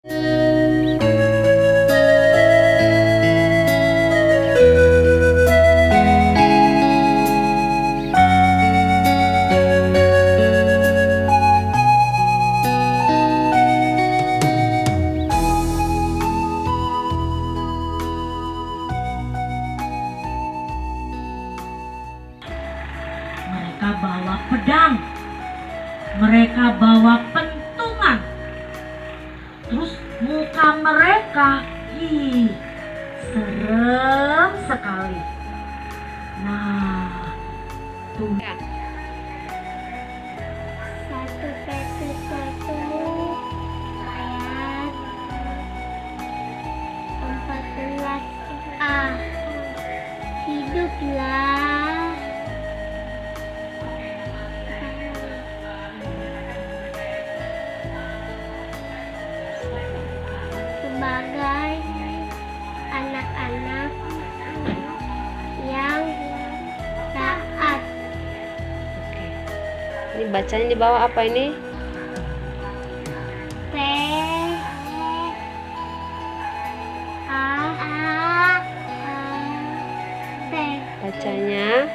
Mereka bawa pedang, mereka bawa pentungan, terus muka mereka, serem sekali. Nah, tuh. 1 Petrus 1 ayat 14a. Hiduplah sebagai anak-anak yang taat. Ini bacanya di bawah apa ini? P A T. Bacanya.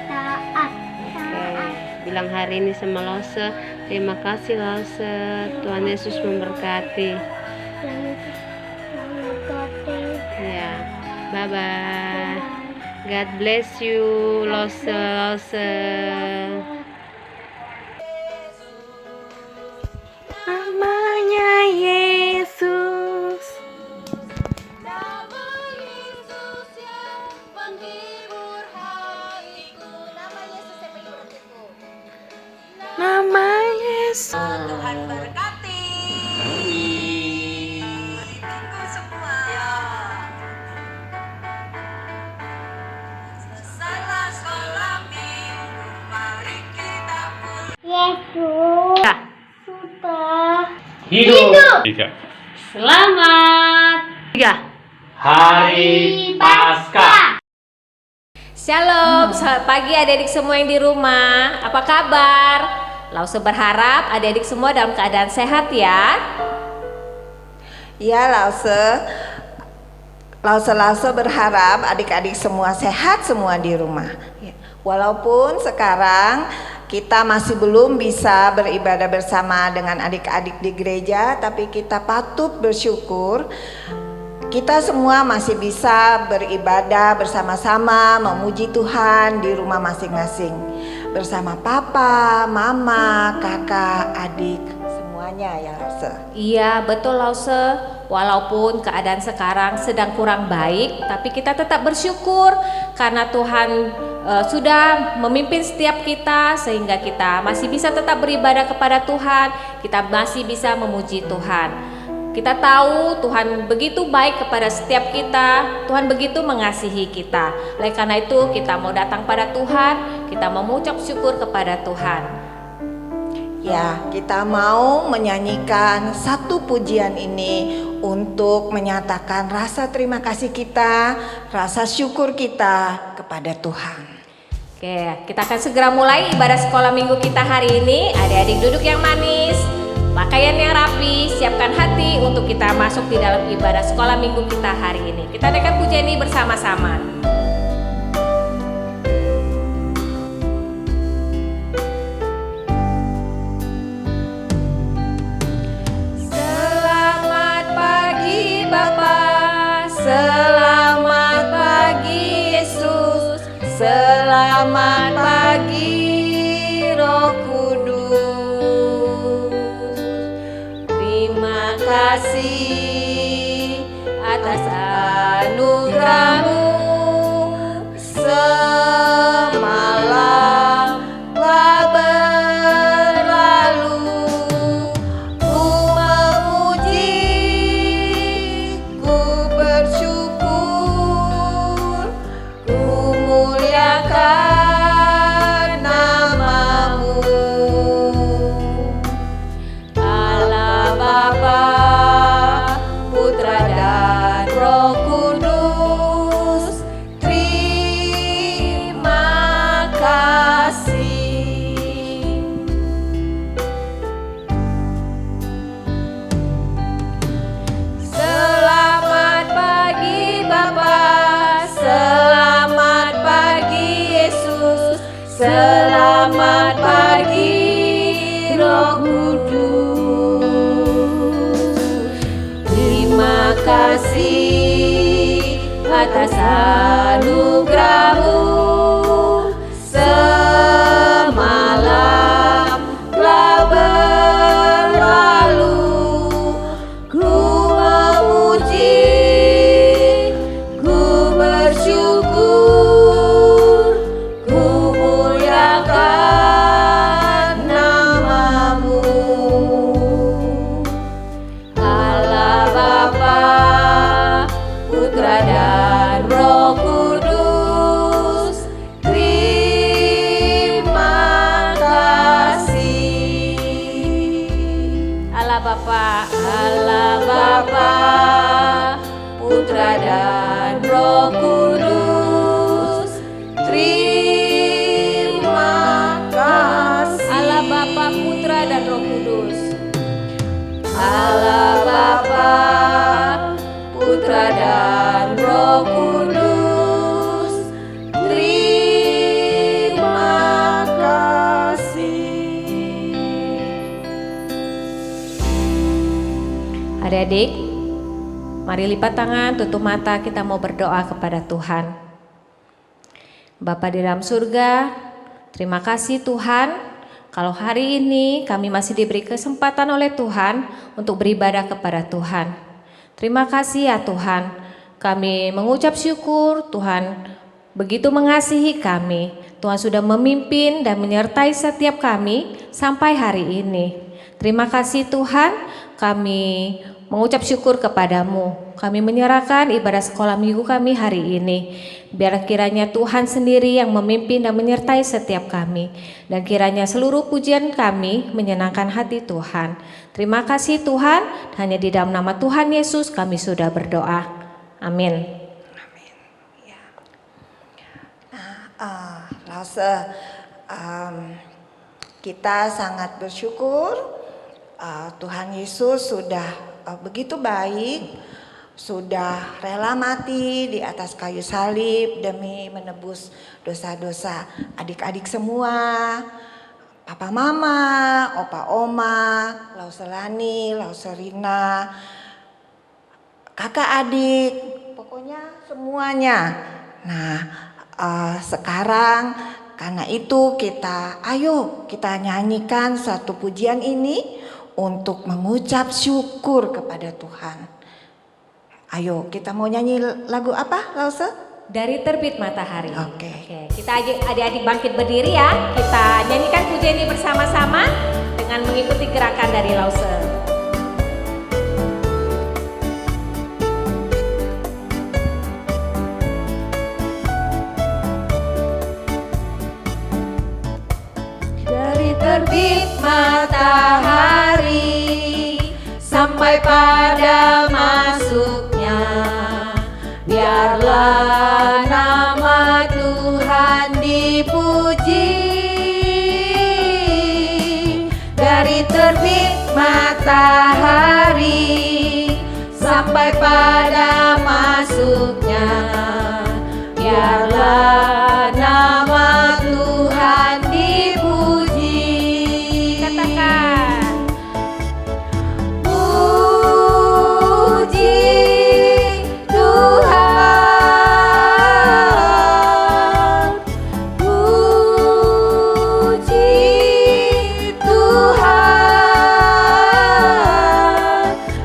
Taat. Oke. Bilang hari ini sama Lause. Terima kasih Lause. Tuhan Yesus memberkati. Ya. Bye bye. God bless you Lause. Namanya Yesus. Nama Yesus yang menghibur hatiku. Nama Yesus yang menghibur hatiku. Nama Yesus. Tuhan berkati. Minggu semua. Selesailah sekolah minggu, mari kita pulang. Yesus Ya. sudah Hidup. Tiga. Selamat. 3. Hari Paskah. Shalom, selamat pagi adik-adik semua yang di rumah. Apa kabar? Lause berharap adik-adik semua dalam keadaan sehat ya. Ya, Lause berharap adik-adik semua sehat semua di rumah. Ya. Walaupun sekarang kita masih belum bisa beribadah bersama dengan adik-adik di gereja, tapi kita patut bersyukur kita semua masih bisa beribadah bersama-sama, memuji Tuhan di rumah masing-masing. Bersama papa, mama, kakak, adik, semuanya ya Lause. Iya, betul Lause. Walaupun keadaan sekarang sedang kurang baik, tapi kita tetap bersyukur karena Tuhan sudah memimpin setiap kita sehingga kita masih bisa tetap beribadah kepada Tuhan, kita masih bisa memuji Tuhan. Kita tahu Tuhan begitu baik kepada setiap kita, Tuhan begitu mengasihi kita. Oleh karena itu kita mau datang pada Tuhan, kita mau mengucap syukur kepada Tuhan. Ya, kita mau menyanyikan satu pujian ini untuk menyatakan rasa terima kasih kita, rasa syukur kita kepada Tuhan. Oke, kita akan segera mulai ibadah sekolah minggu kita hari ini. Adik-adik duduk yang manis, pakaian yang rapi, siapkan hati untuk kita masuk di dalam ibadah sekolah minggu kita hari ini. Kita naikkan pujian ini bersama-sama. Selamat pagi Bapa, selamat pagi Yesus, selamat pagi Roh Kudus. Terima kasih atas anugerah-Mu. Semalam telah berlalu, ku memuji, ku bersyukur, ku muliakan nama-Mu. Allah Bapa, Putra dan Roh Kudus, kasih atas anugerah-Mu. Semalam telah berlalu, ku memuji, ku bersyukur, ku muliakan nama-Mu. Allah Bapa, Putra dan Roh Kudus, terima kasih. Allah Bapa, Putra dan Roh Kudus, terima kasih. Allah Bapa, Putra dan Roh Kudus. Allah Bapa, Putra dan Roh Kudus, terima kasih. Adik-adik, mari lipat tangan, tutup mata, kita mau berdoa kepada Tuhan. Bapa di dalam surga, terima kasih Tuhan, kalau hari ini kami masih diberi kesempatan oleh Tuhan untuk beribadah kepada Tuhan. Terima kasih ya Tuhan, kami mengucap syukur Tuhan begitu mengasihi kami. Tuhan sudah memimpin dan menyertai setiap kami sampai hari ini. Terima kasih Tuhan, kami mengucap syukur kepadamu. Kami menyerahkan ibadah sekolah minggu kami hari ini. Biar kiranya Tuhan sendiri yang memimpin dan menyertai setiap kami. Dan kiranya seluruh pujian kami menyenangkan hati Tuhan. Terima kasih Tuhan, hanya di dalam nama Tuhan Yesus kami sudah berdoa. Amin. Lause, kita sangat bersyukur Tuhan Yesus sudah begitu baik, sudah rela mati di atas kayu salib demi menebus dosa-dosa adik-adik semua, papa mama, opa oma, Lause Lani, Lause Rina, kakak adik, pokoknya semuanya. Nah, sekarang karena itu ayo kita nyanyikan satu pujian ini untuk mengucap syukur kepada Tuhan. Ayo kita mau nyanyi lagu apa Lause? Dari Terbit Matahari. Oke. Kita adik-adik bangkit berdiri ya. Kita nyanyikan pujian ini bersama-sama dengan mengikuti gerakan dari Lause. Dari terbit matahari sampai pada masuknya, biarlah nama Tuhan dipuji. Dari terbit matahari sampai pada masuknya, biarlah nama Tuhan dipuji. Katakan, puji Tuhan, puji Tuhan.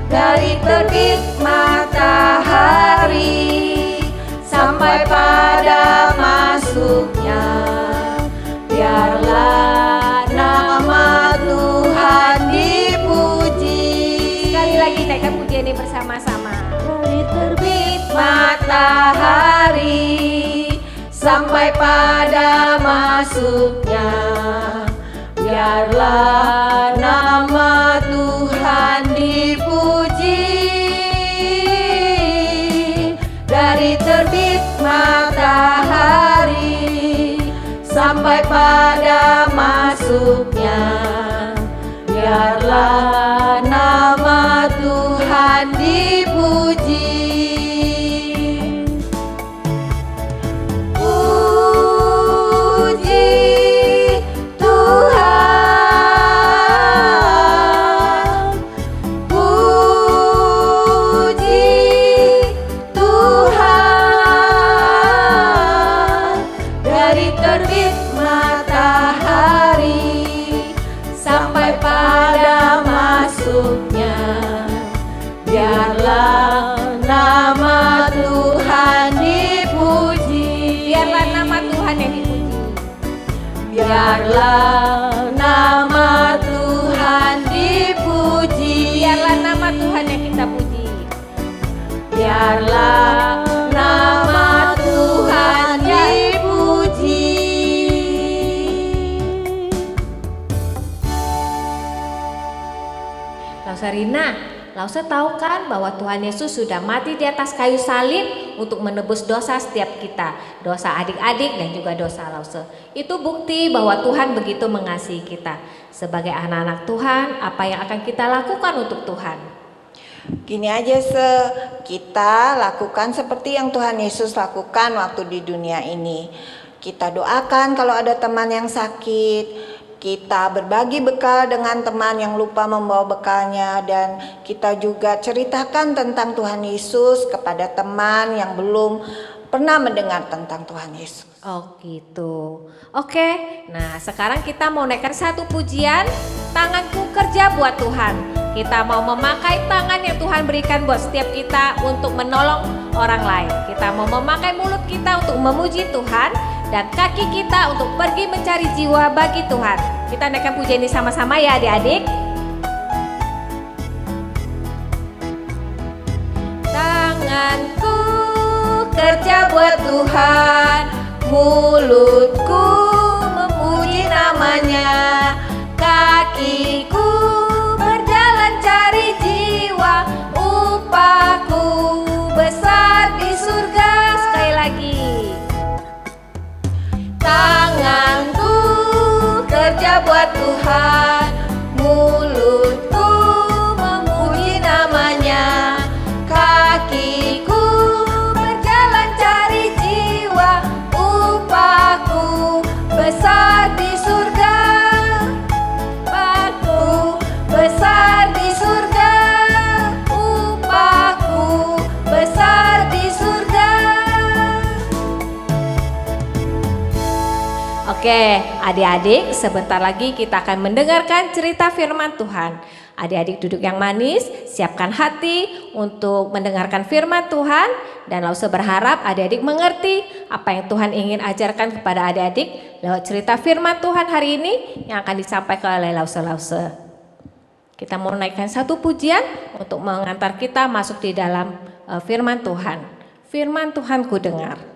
Dari terbit matahari sampai pada masuknya, biarlah nama Tuhan dipuji. Sekali lagi naikkan pujian ini bersama-sama. Dari terbit matahari sampai pada masuknya, biarlah nama Tuhan dipuji. Dari terbit matahari sampai pada masuknya, biarlah nama Tuhan dipuji. Puji Tuhan, puji hidupnya. Biarlah nama Tuhan dipuji. Biarlah nama Tuhan yang dipuji. Biarlah nama Tuhan dipuji. Biarlah nama Tuhan yang kita puji. Biarlah nama Tuhan dipuji. Lausarina, Lausa tahu kan bahwa Tuhan Yesus sudah mati di atas kayu salib untuk menebus dosa setiap kita, dosa adik-adik dan juga dosa Lausa. Itu bukti bahwa Tuhan begitu mengasihi kita. Sebagai anak-anak Tuhan, apa yang akan kita lakukan untuk Tuhan? Gini aja kita lakukan seperti yang Tuhan Yesus lakukan waktu di dunia ini. Kita doakan kalau ada teman yang sakit. Kita berbagi bekal dengan teman yang lupa membawa bekalnya, dan kita juga ceritakan tentang Tuhan Yesus kepada teman yang belum pernah mendengar tentang Tuhan Yesus. Oh gitu. Oke, nah sekarang kita mau naikkan satu pujian, tanganku kerja buat Tuhan. Kita mau memakai tangan yang Tuhan berikan buat setiap kita untuk menolong orang lain. Kita mau memakai mulut kita untuk memuji Tuhan, dan kaki kita untuk pergi mencari jiwa bagi Tuhan. Kita naikkan pujian ini sama-sama ya adik-adik. Tanganku kerja buat Tuhan, mulutku memuji namanya, kakiku berjalan cari jiwa, upahku besar di surga. Sekali lagi. Tanganku kerja buat Tuhan, mulutku memuji namanya, kakiku berjalan cari jiwa, upahku besar di surga, upahku besar di surga, upahku besar di surga. Oke, adik-adik, sebentar lagi kita akan mendengarkan cerita firman Tuhan. Adik-adik duduk yang manis, siapkan hati untuk mendengarkan firman Tuhan, dan Lausa berharap adik-adik mengerti apa yang Tuhan ingin ajarkan kepada adik-adik lewat cerita firman Tuhan hari ini yang akan disampaikan oleh Lausa. Kita mau naikkan satu pujian untuk mengantar kita masuk di dalam firman Tuhan. Firman Tuhan ku dengar.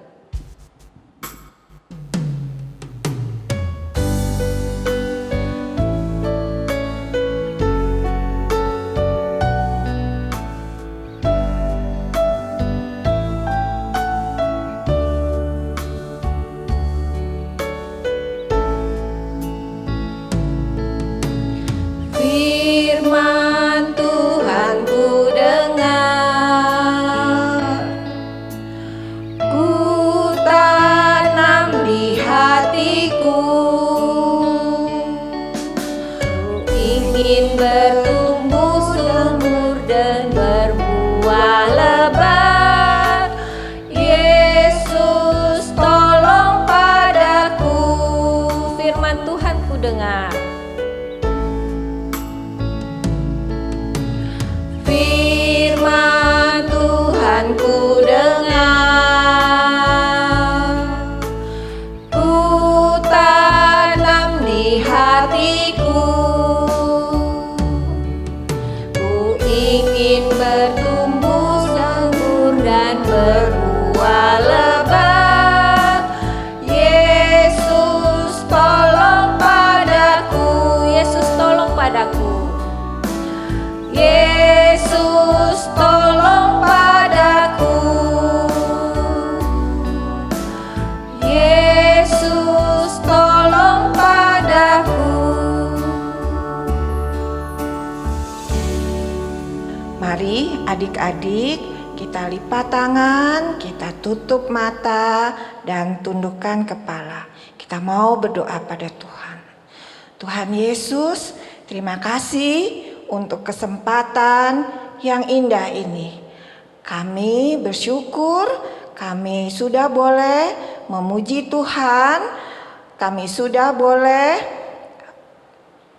Firman Tuhan ku dengar, ku tanam di hatiku, ku ingin bertumbuh subur dan berbuah lebat. Yesus tolong padaku. Firman Tuhan ku dengar. Firman Tuhan ku dengar, ku tanam di hatiku, ku ingin bertumbuh subur dan berbuah lebat. Yesus tolong padaku, Yesus tolong padaku. Yesus tolong padaku, Yesus tolong padaku. Mari adik-adik kita lipat tangan, kita tutup mata dan tundukkan kepala. Kita mau berdoa pada Tuhan. Tuhan Yesus, terima kasih untuk kesempatan yang indah ini. Kami bersyukur kami sudah boleh memuji Tuhan. Kami sudah boleh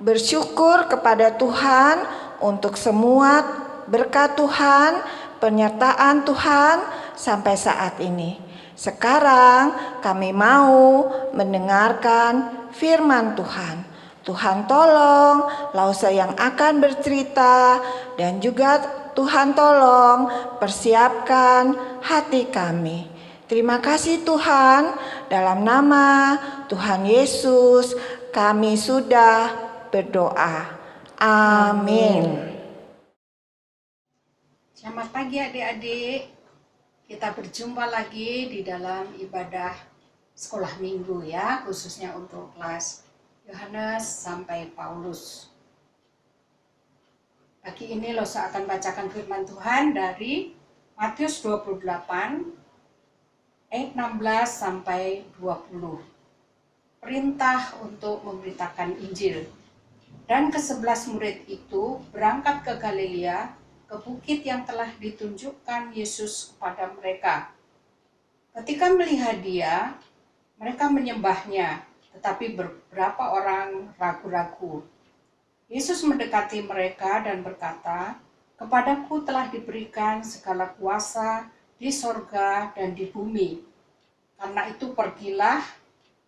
bersyukur kepada Tuhan untuk semua berkat Tuhan, penyertaan Tuhan sampai saat ini. Sekarang kami mau mendengarkan firman Tuhan. Tuhan tolong Lause yang akan bercerita, dan juga Tuhan tolong persiapkan hati kami. Terima kasih Tuhan, dalam nama Tuhan Yesus kami sudah berdoa. Amin. Selamat pagi adik-adik. Kita berjumpa lagi di dalam ibadah sekolah minggu ya, khususnya untuk kelas Yohanes sampai Paulus. Pagi ini Lause akan bacakan firman Tuhan dari Matius 28 ayat 16 sampai 20. Perintah untuk memberitakan Injil. Dan ke-11 murid itu berangkat ke Galilea, ke bukit yang telah ditunjukkan Yesus kepada mereka. Ketika melihat Dia, mereka menyembahnya, tetapi beberapa orang ragu-ragu. Yesus mendekati mereka dan berkata, "Kepadaku telah diberikan segala kuasa di sorga dan di bumi. Karena itu pergilah,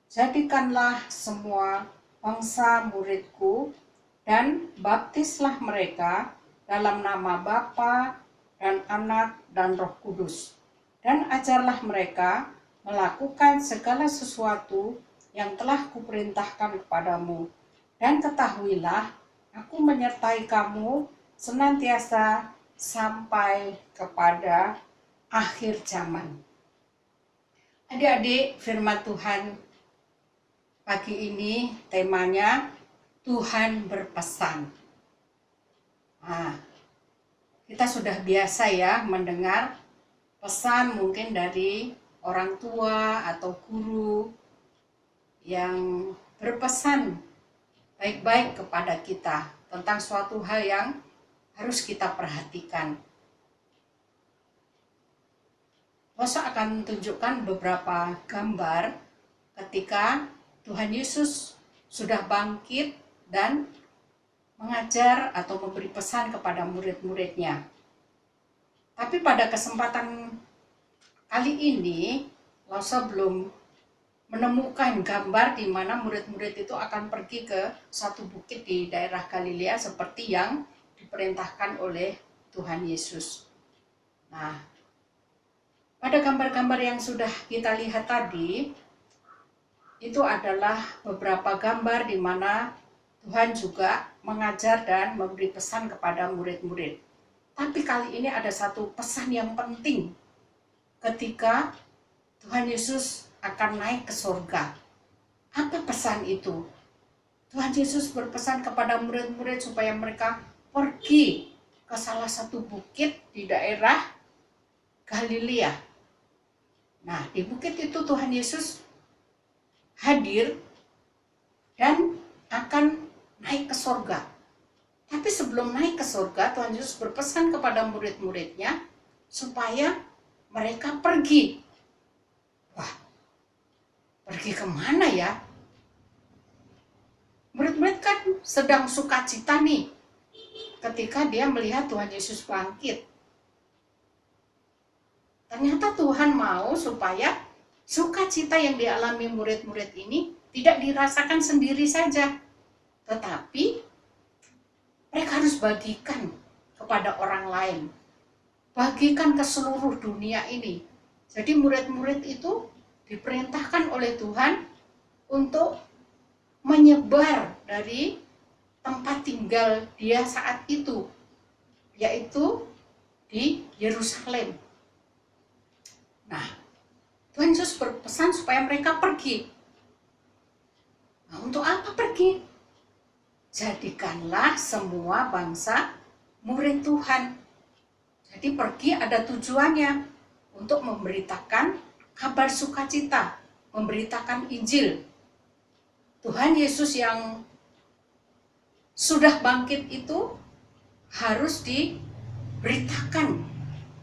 jadikanlah semua bangsa muridku, dan baptislah mereka dalam nama Bapa dan Anak dan Roh Kudus. Dan ajarlah mereka melakukan segala sesuatu yang telah kuperintahkan kepadamu. Dan ketahuilah, aku menyertai kamu senantiasa sampai kepada akhir zaman." Adik-adik, firman Tuhan pagi ini temanya Tuhan berpesan. Kita sudah biasa ya mendengar pesan mungkin dari orang tua atau guru yang berpesan baik-baik kepada kita tentang suatu hal yang harus kita perhatikan. Lause akan tunjukkan beberapa gambar ketika Tuhan Yesus sudah bangkit dan mengajar atau memberi pesan kepada murid-muridnya. Tapi pada kesempatan kali ini, Lause belum menemukan gambar di mana murid-murid itu akan pergi ke satu bukit di daerah Galilea seperti yang diperintahkan oleh Tuhan Yesus. Nah, pada gambar-gambar yang sudah kita lihat tadi, itu adalah beberapa gambar di mana Tuhan juga mengajar dan memberi pesan kepada murid-murid. Tapi kali ini ada satu pesan yang penting ketika Tuhan Yesus akan naik ke surga. Apa pesan itu? Tuhan Yesus berpesan kepada murid-murid supaya mereka pergi ke salah satu bukit di daerah Galilea. Nah, di bukit itu Tuhan Yesus hadir dan akan naik ke surga. Tapi sebelum naik ke surga, Tuhan Yesus berpesan kepada murid-muridnya supaya mereka pergi. Wah, pergi kemana ya? Murid-murid kan sedang sukacita nih ketika dia melihat Tuhan Yesus bangkit. Ternyata Tuhan mau supaya sukacita yang dialami murid-murid ini tidak dirasakan sendiri saja, tetapi mereka harus bagikan kepada orang lain, bagikan ke seluruh dunia ini. Jadi murid-murid itu diperintahkan oleh Tuhan untuk menyebar dari tempat tinggal dia saat itu, yaitu di Yerusalem. Nah, Tuhan Yesus berpesan supaya mereka pergi. Nah, untuk apa pergi? Jadikanlah semua bangsa murid Tuhan. Jadi pergi ada tujuannya untuk memberitakan kabar sukacita, memberitakan Injil. Tuhan Yesus yang sudah bangkit itu harus diberitakan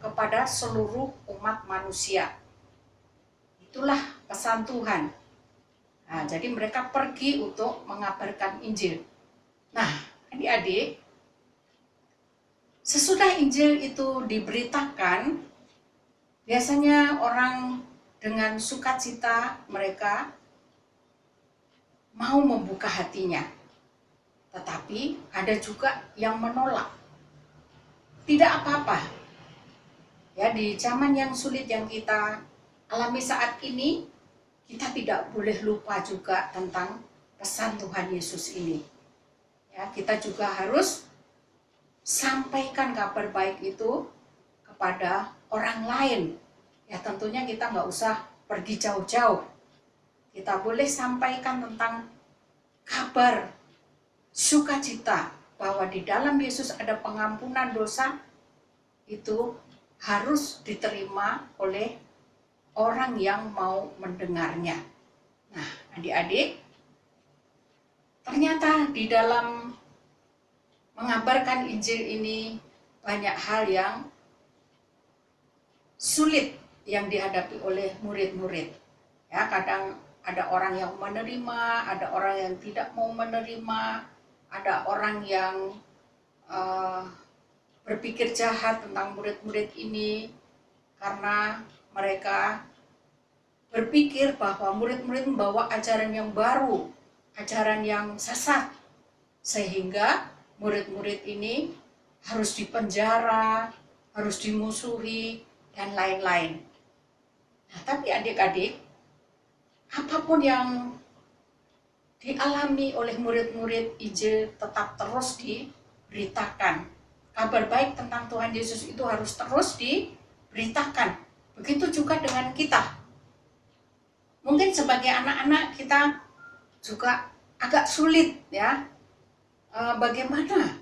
kepada seluruh umat manusia. Itulah pesan Tuhan. Nah, jadi mereka pergi untuk mengabarkan Injil. Nah, adik-adik, Sesudah Injil itu diberitakan, biasanya orang dengan sukacita mereka mau membuka hatinya. Tetapi ada juga yang menolak. Tidak apa-apa. Ya, di zaman yang sulit yang kita alami saat ini, kita tidak boleh lupa juga tentang pesan Tuhan Yesus ini. Ya, kita juga harus sampaikan kabar baik itu kepada orang lain. Ya, tentunya kita nggak usah pergi jauh-jauh. Kita boleh sampaikan tentang kabar sukacita bahwa di dalam Yesus ada pengampunan dosa, itu harus diterima oleh orang yang mau mendengarnya. Nah, adik-adik, ternyata di dalam mengabarkan Injil ini banyak hal yang sulit yang dihadapi oleh murid-murid. Ya, kadang ada orang yang menerima, ada orang yang tidak mau menerima, ada orang yang berpikir jahat tentang murid-murid ini karena mereka berpikir bahwa murid-murid membawa ajaran yang baru, ajaran yang sesat, sehingga murid-murid ini harus dipenjara, harus dimusuhi, dan lain-lain. Nah, tapi adik-adik, apapun yang dialami oleh murid-murid Injil tetap terus diberitakan. Kabar baik tentang Tuhan Yesus itu harus terus diberitakan. Begitu juga dengan kita. Mungkin sebagai anak-anak kita juga agak sulit ya, bagaimana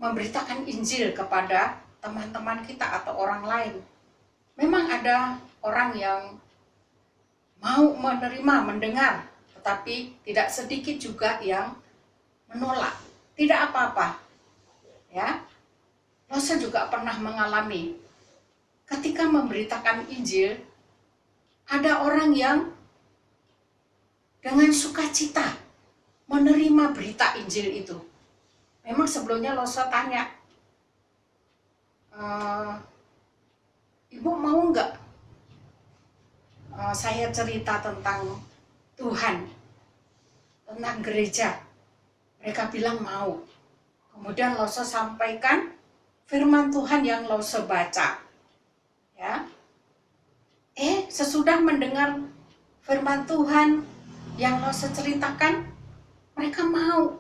memberitakan Injil kepada teman-teman kita atau orang lain. Memang ada orang yang mau menerima, mendengar, tetapi tidak sedikit juga yang menolak. Tidak apa-apa. Ya. Rosa juga pernah mengalami ketika memberitakan Injil, ada orang yang dengan sukacita menerima berita Injil itu. Memang sebelumnya Rosa tanya, Ibu mau nggak saya cerita tentang Tuhan, tentang gereja? Mereka bilang mau. Kemudian Rosa sampaikan firman Tuhan yang Rosa baca. Ya. Sesudah mendengar firman Tuhan yang Rosa ceritakan, mereka mau.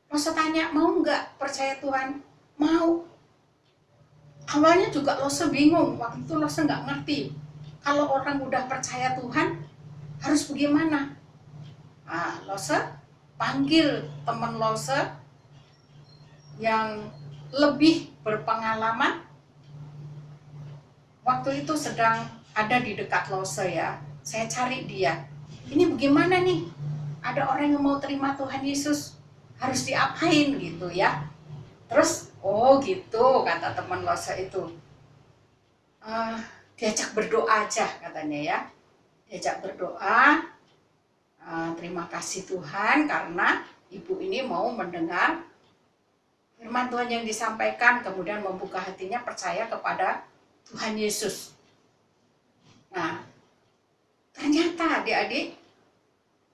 Rosa tanya, mau nggak percaya Tuhan? Mau. Awalnya juga Rosa bingung, waktu itu Rosa nggak ngerti. Kalau orang udah percaya Tuhan, harus bagaimana? Rosa panggil teman Rosa yang lebih berpengalaman. Waktu itu sedang ada di dekat Rosa ya. Saya cari dia. Ini bagaimana nih? Ada orang yang mau terima Tuhan Yesus, harus diapain gitu ya. Terus, oh gitu kata teman Rosa itu. Diajak berdoa aja katanya ya. Diajak berdoa. Terima kasih Tuhan karena ibu ini mau mendengar firman Tuhan yang disampaikan, kemudian membuka hatinya percaya kepada Tuhan Yesus. Nah, ternyata adik-adik,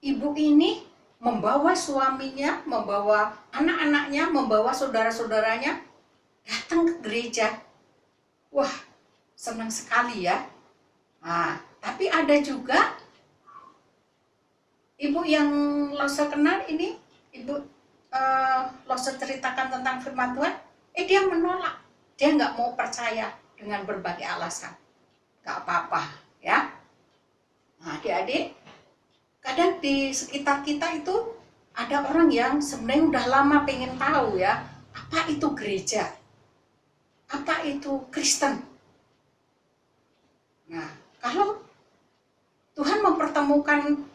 ibu ini membawa suaminya, membawa anak-anaknya, membawa saudara-saudaranya datang ke gereja. Wah, senang sekali ya. Nah, tapi ada juga ibu yang Rosa kenal ini, ibu Rosa ceritakan tentang firman Tuhan, dia menolak. Dia nggak mau percaya dengan berbagai alasan. Nggak apa-apa ya. Nah, adik-adik, kadang di sekitar kita itu ada orang yang sebenarnya udah lama pengen tahu ya, apa itu gereja, apa itu Kristen. Nah, kalau Tuhan mempertemukan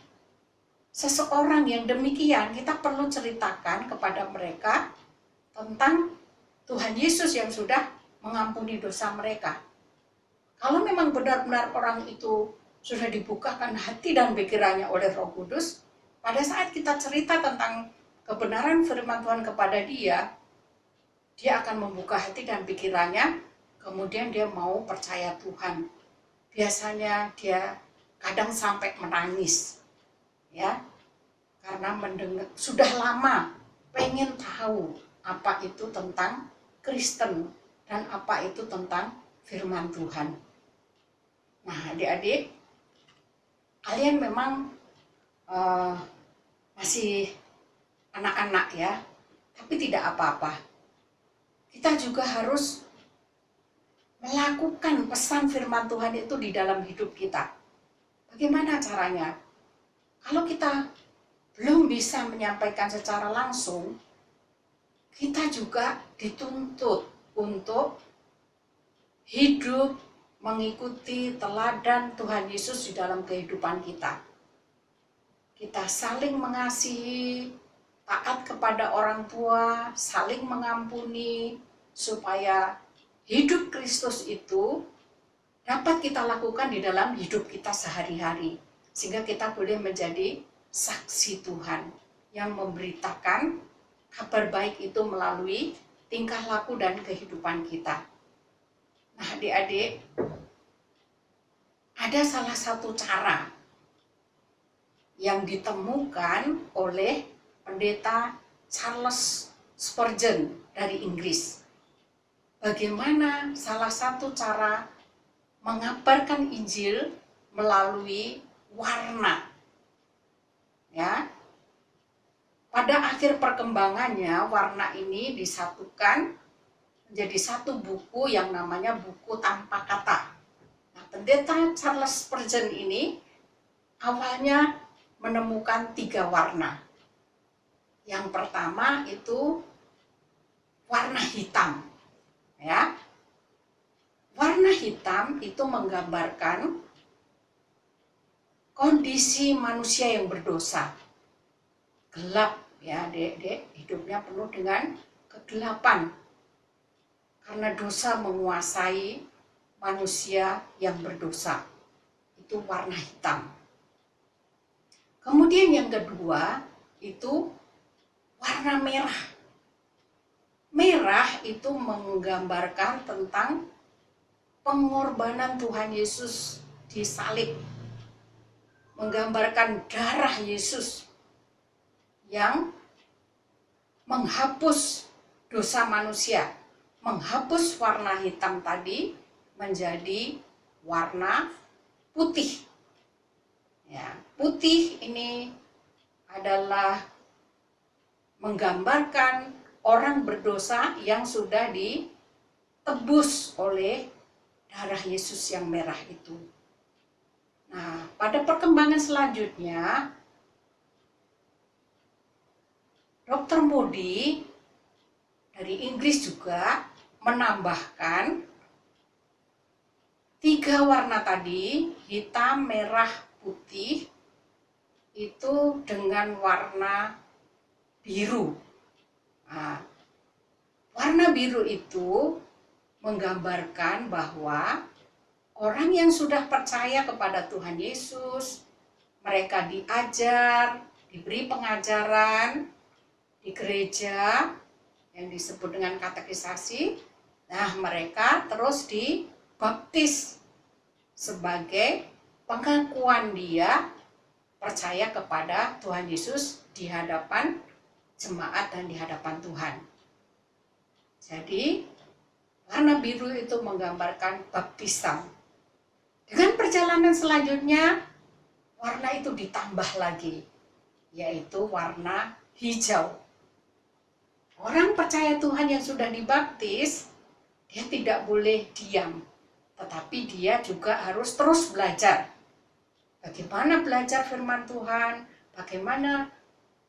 seseorang yang demikian, kita perlu ceritakan kepada mereka tentang Tuhan Yesus yang sudah mengampuni dosa mereka. Kalau memang benar-benar orang itu sudah dibukakan hati dan pikirannya oleh Roh Kudus, pada saat kita cerita tentang kebenaran firman Tuhan kepada dia, dia akan membuka hati dan pikirannya, kemudian dia mau percaya Tuhan. Biasanya dia kadang sampai menangis, ya, karena mendengar sudah lama pengen tahu apa itu tentang Kristen dan apa itu tentang firman Tuhan. Nah, adik-adik, kalian memang masih anak-anak ya, tapi tidak apa-apa. Kita juga harus melakukan pesan firman Tuhan itu di dalam hidup kita. Bagaimana caranya? Kalau kita belum bisa menyampaikan secara langsung, kita juga dituntut untuk hidup mengikuti teladan Tuhan Yesus di dalam kehidupan kita. Kita saling mengasihi, taat kepada orang tua, saling mengampuni, supaya hidup Kristus itu dapat kita lakukan di dalam hidup kita sehari-hari. Sehingga kita boleh menjadi saksi Tuhan yang memberitakan kabar baik itu melalui tingkah laku dan kehidupan kita. Nah, adik-adik, ada salah satu cara yang ditemukan oleh pendeta Charles Spurgeon dari Inggris. Bagaimana salah satu cara mengabarkan Injil melalui warna. Ya. Pada akhir perkembangannya, warna ini disatukan menjadi satu buku yang namanya buku tanpa kata. Nah, pendeta Charles Spurgeon ini awalnya menemukan 3 warna. Yang pertama itu warna hitam. Ya. Warna hitam itu menggambarkan kondisi manusia yang berdosa. Gelap ya, Dek, hidupnya penuh dengan kegelapan. Karena dosa menguasai manusia yang berdosa. Itu warna hitam. Kemudian yang kedua itu warna merah. Merah itu menggambarkan tentang pengorbanan Tuhan Yesus di salib. Menggambarkan darah Yesus yang menghapus dosa manusia. Menghapus warna hitam tadi menjadi warna putih. Ya, putih ini adalah menggambarkan orang berdosa yang sudah ditebus oleh darah Yesus yang merah itu. Nah, pada perkembangan selanjutnya, Dr. Moody dari Inggris juga menambahkan 3 warna tadi, hitam, merah, putih, itu dengan warna biru. Nah, warna biru itu menggambarkan bahwa orang yang sudah percaya kepada Tuhan Yesus, mereka diajar, diberi pengajaran di gereja yang disebut dengan katekisasi. Nah, mereka terus dibaptis sebagai pengakuan dia percaya kepada Tuhan Yesus di hadapan jemaat dan di hadapan Tuhan. Jadi, warna biru itu menggambarkan baptisan. Dengan perjalanan selanjutnya, warna itu ditambah lagi, yaitu warna hijau. Orang percaya Tuhan yang sudah dibaptis, dia tidak boleh diam, tetapi dia juga harus terus belajar. Bagaimana belajar firman Tuhan, bagaimana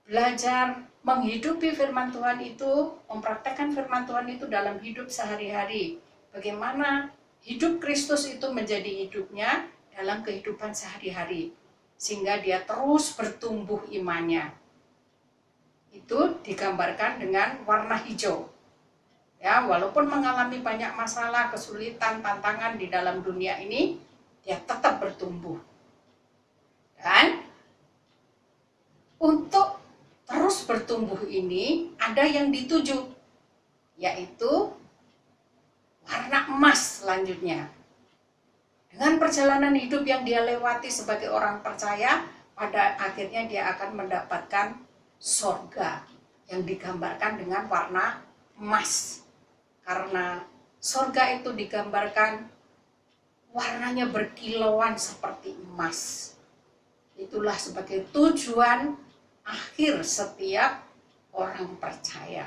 belajar menghidupi firman Tuhan itu, mempraktekkan firman Tuhan itu dalam hidup sehari-hari. Bagaimana hidup Kristus itu menjadi hidupnya dalam kehidupan sehari-hari, sehingga dia terus bertumbuh imannya. Itu digambarkan dengan warna hijau. Ya, walaupun mengalami banyak masalah, kesulitan, tantangan di dalam dunia ini, dia tetap bertumbuh. Dan untuk terus bertumbuh ini ada yang dituju. yaitu warna emas selanjutnya. Dengan perjalanan hidup yang dia lewati sebagai orang percaya, pada akhirnya dia akan mendapatkan sorga yang digambarkan dengan warna emas. Karena sorga itu digambarkan warnanya berkilauan seperti emas. Itulah sebagai tujuan akhir setiap orang percaya.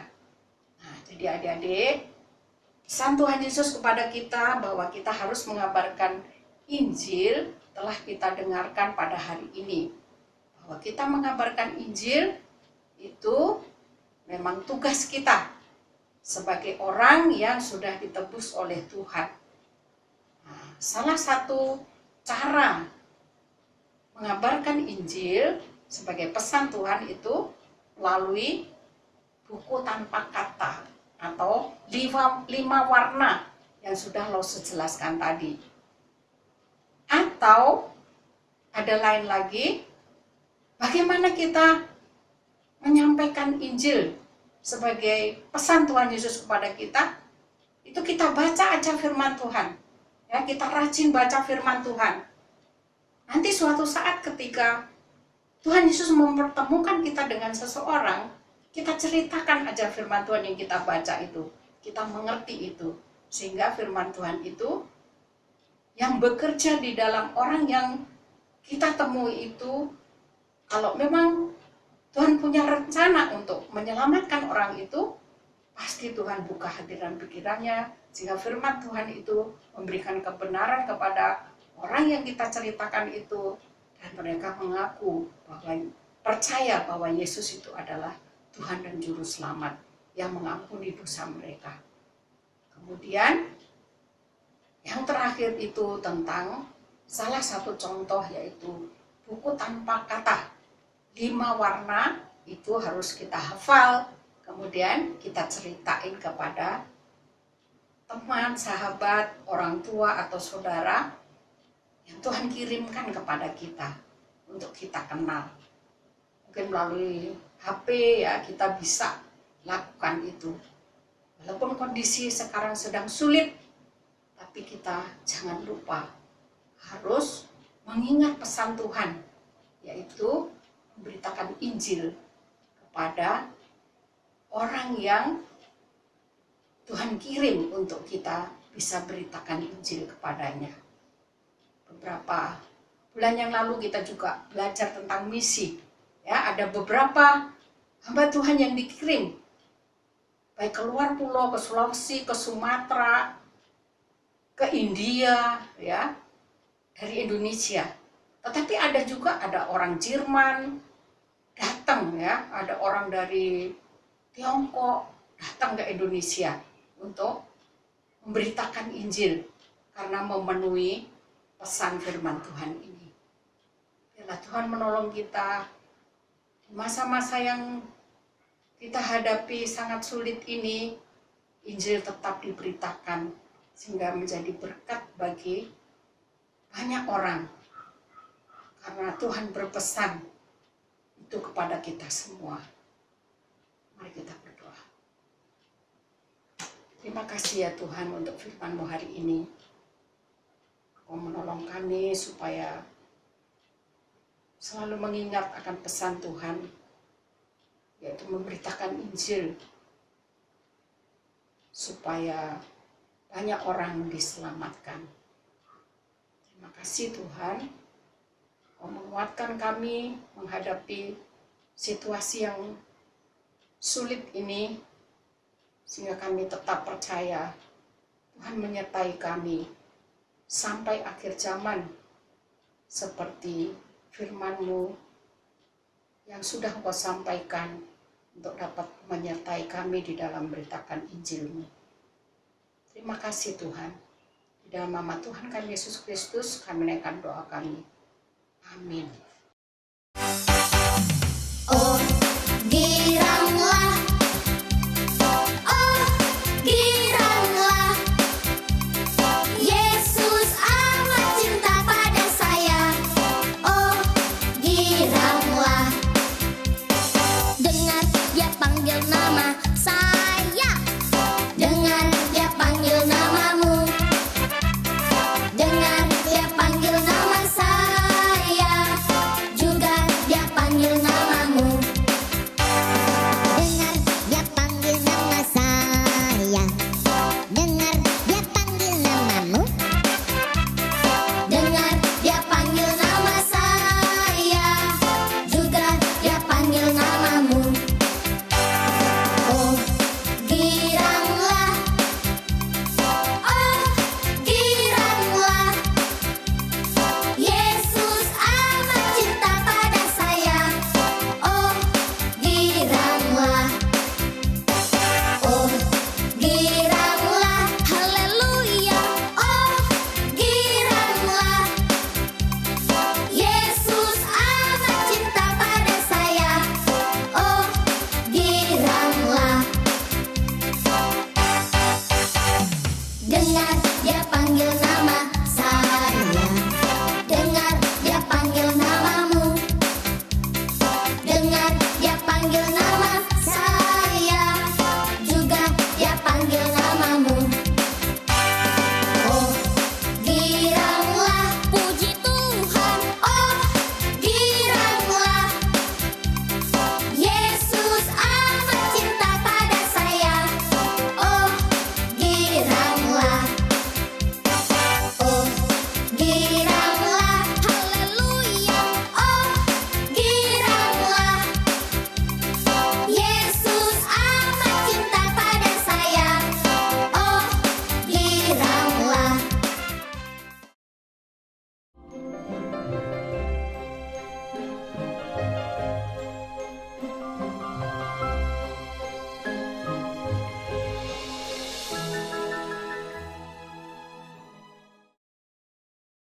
Nah, jadi adik-adik, pesan Tuhan Yesus kepada kita bahwa kita harus mengabarkan Injil telah kita dengarkan pada hari ini. Bahwa kita mengabarkan Injil itu memang tugas kita sebagai orang yang sudah ditebus oleh Tuhan. Nah, salah satu cara mengabarkan Injil sebagai pesan Tuhan itu melalui buku tanpa kata atau 5 warna yang sudah Lause jelaskan tadi. Atau ada lain lagi, bagaimana kita menyampaikan Injil sebagai pesan Tuhan Yesus kepada kita? Itu kita baca aja firman Tuhan. Ya, kita rajin baca firman Tuhan. Nanti suatu saat ketika Tuhan Yesus mempertemukan kita dengan seseorang, kita ceritakan aja firman Tuhan yang kita baca itu. Kita mengerti itu. Sehingga firman Tuhan itu yang bekerja di dalam orang yang kita temui itu, kalau memang Tuhan punya rencana untuk menyelamatkan orang itu, pasti Tuhan buka hati dan pikirannya, sehingga firman Tuhan itu memberikan kebenaran kepada orang yang kita ceritakan itu, dan mereka mengaku bahwa percaya bahwa Yesus itu adalah Tuhan dan Juru Selamat yang mengampuni dosa mereka. Kemudian yang terakhir itu tentang salah satu contoh, yaitu buku tanpa kata. 5 warna itu harus kita hafal, kemudian kita ceritain kepada teman, sahabat, orang tua atau saudara yang Tuhan kirimkan kepada kita untuk kita kenal. Mungkin melalui HP ya kita bisa lakukan itu. Walaupun kondisi sekarang sedang sulit, tapi kita jangan lupa harus mengingat pesan Tuhan, yaitu memberitakan Injil kepada orang yang Tuhan kirim untuk kita bisa beritakan Injil kepadanya. Beberapa bulan yang lalu kita juga belajar tentang misi. Ya, ada beberapa hamba Tuhan yang dikirim baik keluar pulau, ke Sulawesi, ke Sumatera, ke India, ya, dari Indonesia. Tetapi ada orang Jerman datang, ya, ada orang dari Tiongkok datang ke Indonesia untuk memberitakan Injil karena memenuhi pesan firman Tuhan ini. Biarlah Tuhan menolong kita di masa-masa yang kita hadapi sangat sulit ini, Injil tetap diberitakan sehingga menjadi berkat bagi banyak orang. Karena Tuhan berpesan itu kepada kita semua. Mari kita berdoa. Terima kasih ya Tuhan untuk firman-Mu hari ini. Kau menolong kami supaya selalu mengingat akan pesan Tuhan, yaitu memberitakan Injil supaya banyak orang diselamatkan. Terima kasih Tuhan, Kau menguatkan kami menghadapi situasi yang sulit ini, sehingga kami tetap percaya Tuhan menyertai kami sampai akhir zaman, seperti firman-Mu yang sudah Kau sampaikan untuk dapat menyertai kami di dalam beritakan Injil-Mu. Terima kasih Tuhan. Di dalam nama Tuhan kami Yesus Kristus kami naikkan doa kami. Amin. Oh, giranglah. Oh, giranglah. Yesus amat cinta pada saya. Oh, giranglah. Dengar dia panggil nama saya. dia panggil